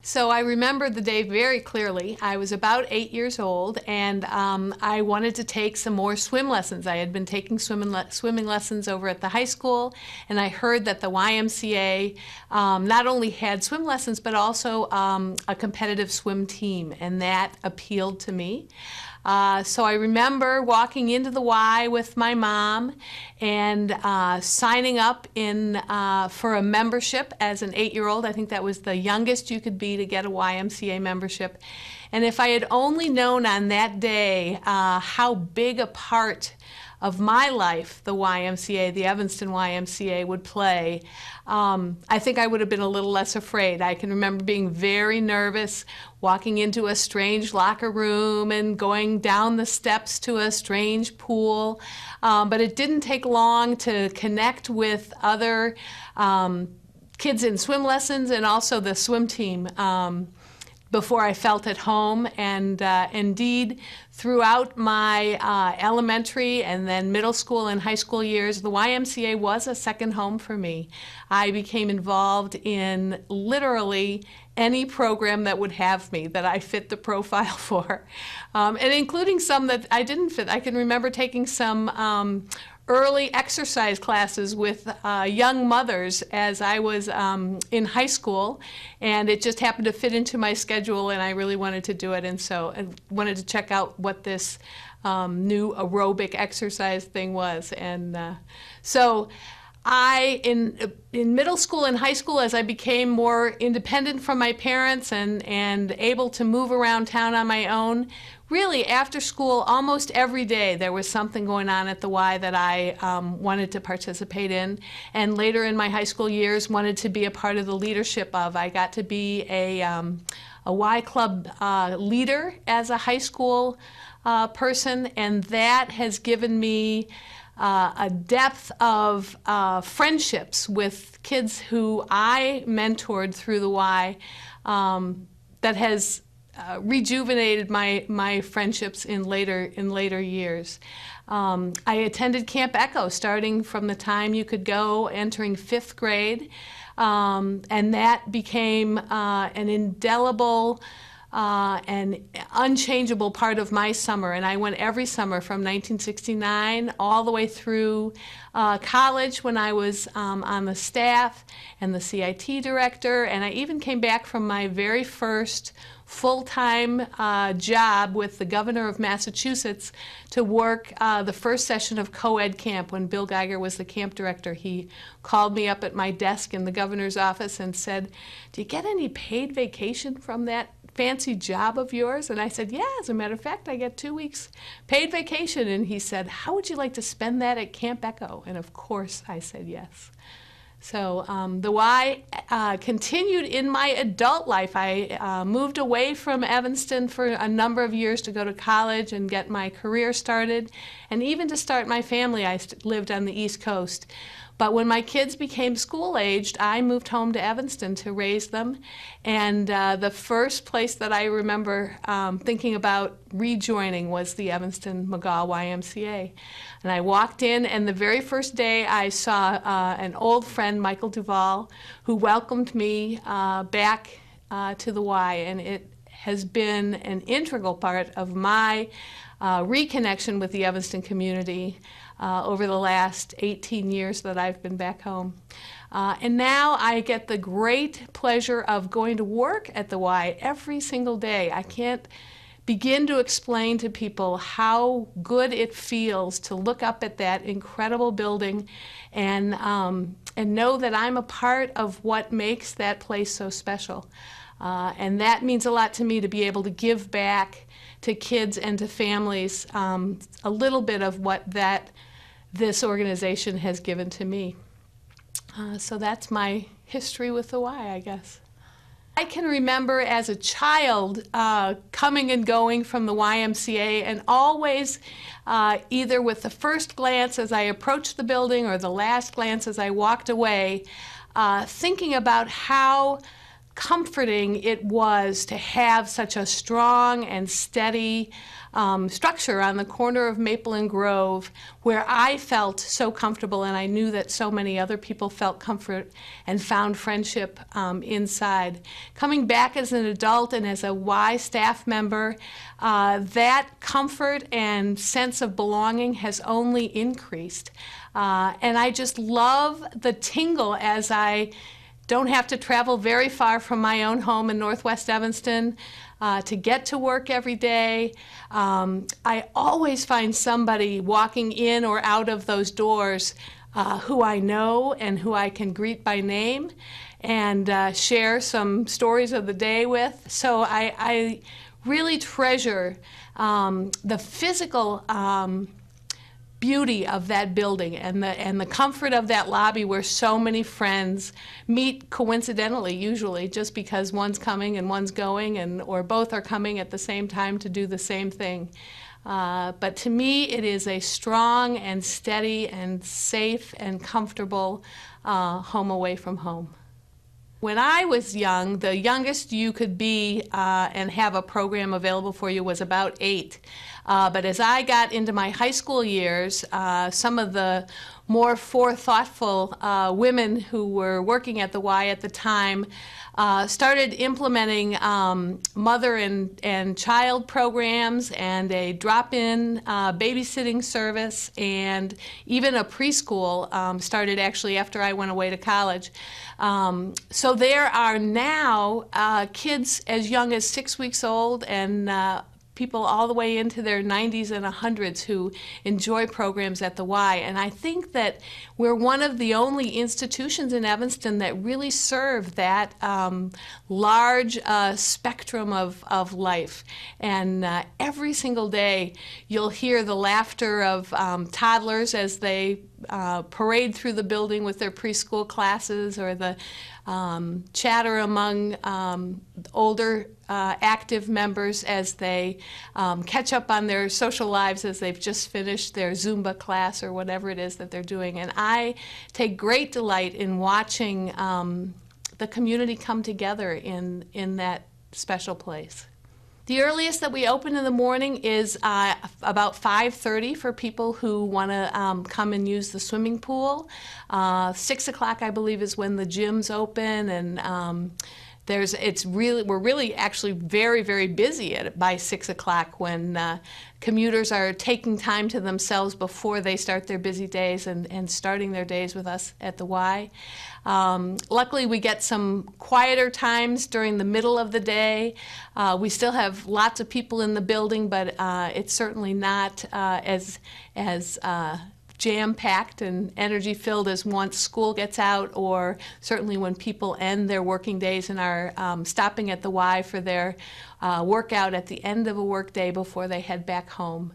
So I remember the day very clearly. I was about 8 years old, and I wanted to take some more swim lessons. I had been taking swimming lessons over at the high school, and I heard that the YMCA not only had swim lessons, but also a competitive swim team, and that appealed to me. So I remember walking into the Y with my mom and signing up for a membership as an 8-year-old. I think that was the youngest you could be to get a YMCA membership. And if I had only known on that day how big a part of my life the YMCA, the Evanston YMCA, would play, I think I would have been a little less afraid. I can remember being very nervous, walking into a strange locker room and going down the steps to a strange pool. But it didn't take long to connect with other kids in swim lessons and also the swim team before I felt at home. And indeed, throughout my elementary and then middle school and high school years, the YMCA was a second home for me. I became involved in literally any program that would have me, that I fit the profile for, and including some that I didn't fit. I can remember taking some early exercise classes with young mothers as I was in high school, and it just happened to fit into my schedule, and I really wanted to do it, and so I wanted to check out what this new aerobic exercise thing was. And so in middle school and high school, as I became more independent from my parents and able to move around town on my own, really after school, almost every day there was something going on at the Y that I wanted to participate in. And later in my high school years, wanted to be a part of the leadership of. I got to be a Y Club leader as a high school person, and that has given me a depth of friendships with kids who I mentored through the Y that has rejuvenated my friendships in later years. I attended Camp Echo starting from the time you could go, entering 5th grade, and that became an indelible and unchangeable part of my summer. And I went every summer from 1969 all the way through college when I was on the staff and the CIT director. And I even came back from my very first full-time job with the governor of Massachusetts to work the first session of co-ed camp when Bill Geiger was the camp director. He called me up at my desk in the governor's office and said, "Do you get any paid vacation from that fancy job of yours?" And I said, "Yeah, as a matter of fact, I get 2 weeks paid vacation." And he said, "How would you like to spend that at Camp Echo?" And of course I said yes. So the Y continued in my adult life. I moved away from Evanston for a number of years to go to college and get my career started. And even to start my family, I lived on the East Coast. But when my kids became school-aged, I moved home to Evanston to raise them. And the first place that I remember thinking about rejoining was the Evanston McGaw YMCA. And I walked in, and the very first day I saw an old friend, Michael Duvall, who welcomed me back to the Y. And it has been an integral part of my reconnection with the Evanston community over the last 18 years that I've been back home. And now I get the great pleasure of going to work at the Y every single day. I can't begin to explain to people how good it feels to look up at that incredible building and know that I'm a part of what makes that place so special. And that means a lot to me, to be able to give back to kids and to families a little bit of what this organization has given to me. So that's my history with the Y, I guess. I can remember as a child coming and going from the YMCA, and always either with the first glance as I approached the building or the last glance as I walked away, thinking about how comforting it was to have such a strong and steady structure on the corner of Maple and Grove, where I felt so comfortable, and I knew that so many other people felt comfort and found friendship inside. Coming back as an adult and as a Y staff member, that comfort and sense of belonging has only increased. And I just love the tingle as I don't have to travel very far from my own home in Northwest Evanston to get to work every day. I always find somebody walking in or out of those doors who I know and who I can greet by name and share some stories of the day with. So I really treasure the physical beauty of that building and the comfort of that lobby where so many friends meet coincidentally, usually just because one's coming and one's going, or both are coming at the same time to do the same thing. But to me, it is a strong and steady and safe and comfortable home away from home. When I was young, the youngest you could be and have a program available for you was about 8. But as I got into my high school years, some of the more forethoughtful women who were working at the Y at the time started implementing mother and child programs and a drop-in babysitting service, and even a preschool started actually after I went away to college. So there are now kids as young as 6 weeks old and people all the way into their 90s and 100s who enjoy programs at the Y. And I think that we're one of the only institutions in Evanston that really serve that large spectrum of life. And every single day you'll hear the laughter of toddlers as they parade through the building with their preschool classes, or the chatter among older active members as they catch up on their social lives as they've just finished their Zumba class or whatever it is that they're doing. And I take great delight in watching the community come together in that special place. The earliest that we open in the morning is about 5:30 for people who want to come and use the swimming pool. 6 o'clock, I believe, is when the gyms open, and we're really actually very, very busy by 6 o'clock when commuters are taking time to themselves before they start their busy days and starting their days with us at the Y. Luckily, we get some quieter times during the middle of the day. We still have lots of people in the building, but it's certainly not as jam-packed and energy-filled as once school gets out, or certainly when people end their working days and are stopping at the Y for their workout at the end of a workday before they head back home.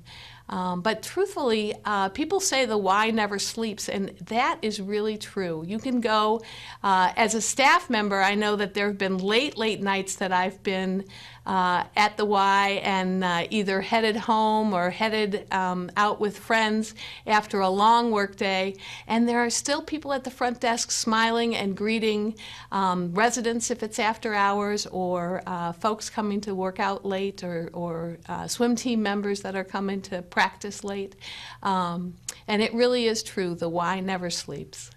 But truthfully, people say the Y never sleeps, and that is really true. You can go, as a staff member, I know that there have been late nights that I've been at the Y and either headed home or headed out with friends after a long work day, and there are still people at the front desk smiling and greeting residents if it's after hours, or folks coming to work out late, or swim team members that are coming to practice late. And it really is true, the Y never sleeps.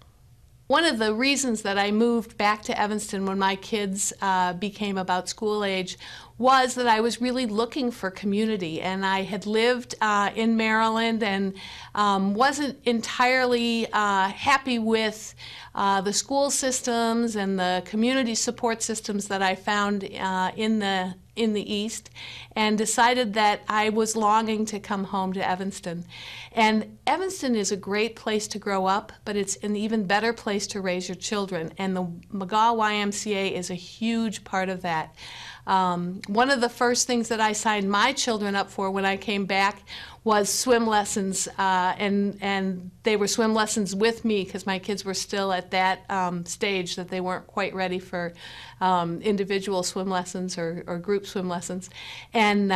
One of the reasons that I moved back to Evanston when my kids became about school age was that I was really looking for community, and I had lived in Maryland and wasn't entirely happy with the school systems and the community support systems that I found in the East, and decided that I was longing to come home to Evanston. And Evanston is a great place to grow up, but it's an even better place to raise your children, and the McGaw YMCA is a huge part of that. One of the first things that I signed my children up for when I came back was swim lessons, and they were swim lessons with me because my kids were still at that stage that they weren't quite ready for individual swim lessons or group swim lessons. And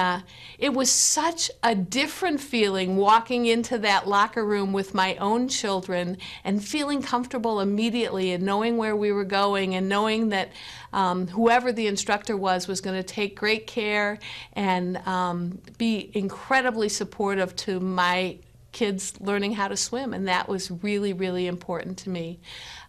it was such a different feeling walking into that locker room with my own children and feeling comfortable immediately and knowing where we were going and knowing that whoever the instructor was going to take great care and be incredibly supportive to my kids learning how to swim, and that was really, really important to me.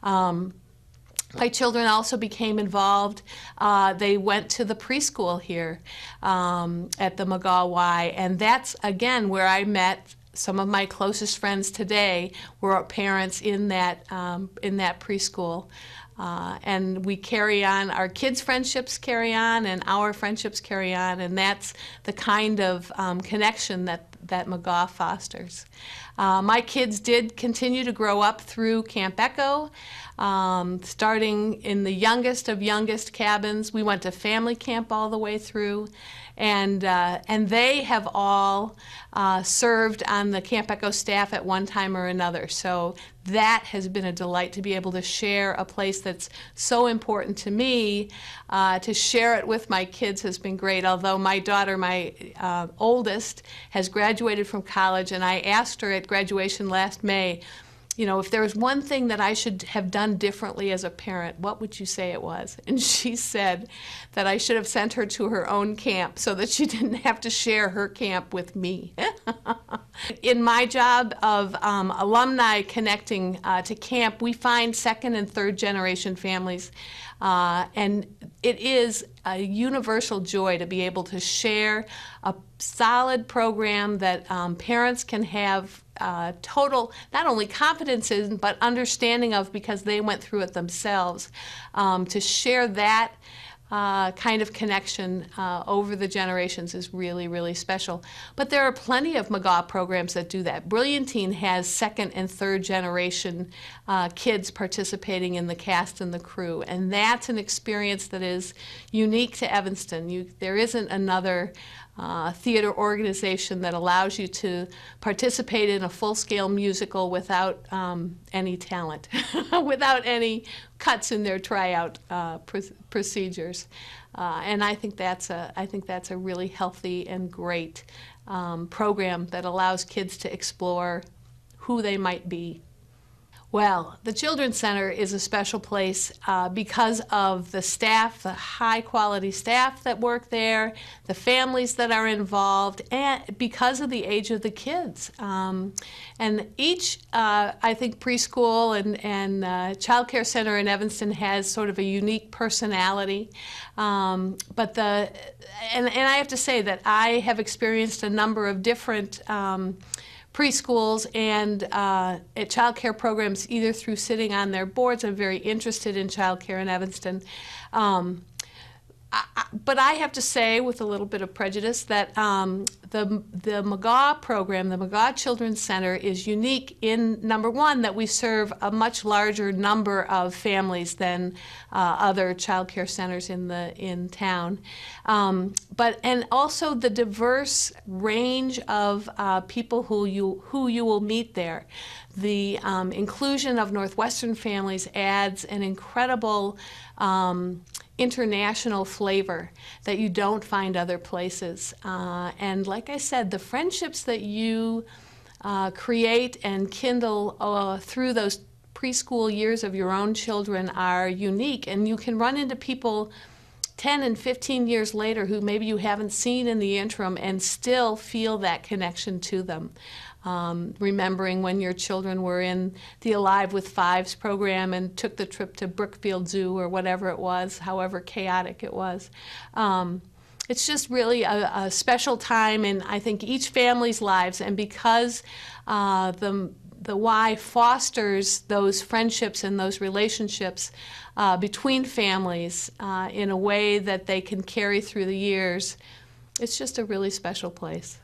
My children also became involved. They went to the preschool here at the McGaw Y, and that's, again, where I met some of my closest friends today were parents in that preschool. And we carry on, our kids' friendships carry on, and our friendships carry on, and that's the kind of connection that McGaw fosters. My kids did continue to grow up through Camp Echo, starting in the youngest of youngest cabins. We went to family camp all the way through, and they have all served on the Camp Echo staff at one time or another. So that has been a delight to be able to share a place that's so important to me. To share it with my kids has been great, although my daughter, my oldest, has graduated from college, and I asked her at graduation last May, you know, if there was one thing that I should have done differently as a parent, what would you say it was? And she said that I should have sent her to her own camp so that she didn't have to share her camp with me. In my job of alumni connecting to camp, we find second and third generation families, and it is a universal joy to be able to share a solid program that parents can have total, not only confidence in, but understanding of because they went through it themselves. To share that kind of connection over the generations is really, really special. But there are plenty of McGaw programs that do that. Brilliantine has second and third generation kids participating in the cast and the crew, and that's an experience that is unique to Evanston. There isn't another theater organization that allows you to participate in a full-scale musical without any talent, without any cuts in their tryout procedures, and I think that's a really healthy and great program that allows kids to explore who they might be. Well, the Children's Center is a special place because of the staff, the high-quality staff that work there, the families that are involved, and because of the age of the kids. And each, I think, preschool and child care center in Evanston has sort of a unique personality. But I have to say that I have experienced a number of different preschools and child care programs either through sitting on their boards. I'm very interested in child care in Evanston. But I have to say, with a little bit of prejudice, that the McGaw program, the McGaw Children's Center, is unique in, number one, that we serve a much larger number of families than other child care centers in town. And also the diverse range of people who you will meet there. The inclusion of Northwestern families adds an incredible international flavor that you don't find other places. And like I said, the friendships that you create and kindle through those preschool years of your own children are unique, and you can run into people 10 and 15 years later who maybe you haven't seen in the interim and still feel that connection to them. Remembering when your children were in the Alive with Fives program and took the trip to Brookfield Zoo or whatever it was, however chaotic it was. It's just really a special time in, I think, each family's lives, and because the Y fosters those friendships and those relationships between families in a way that they can carry through the years, it's just a really special place.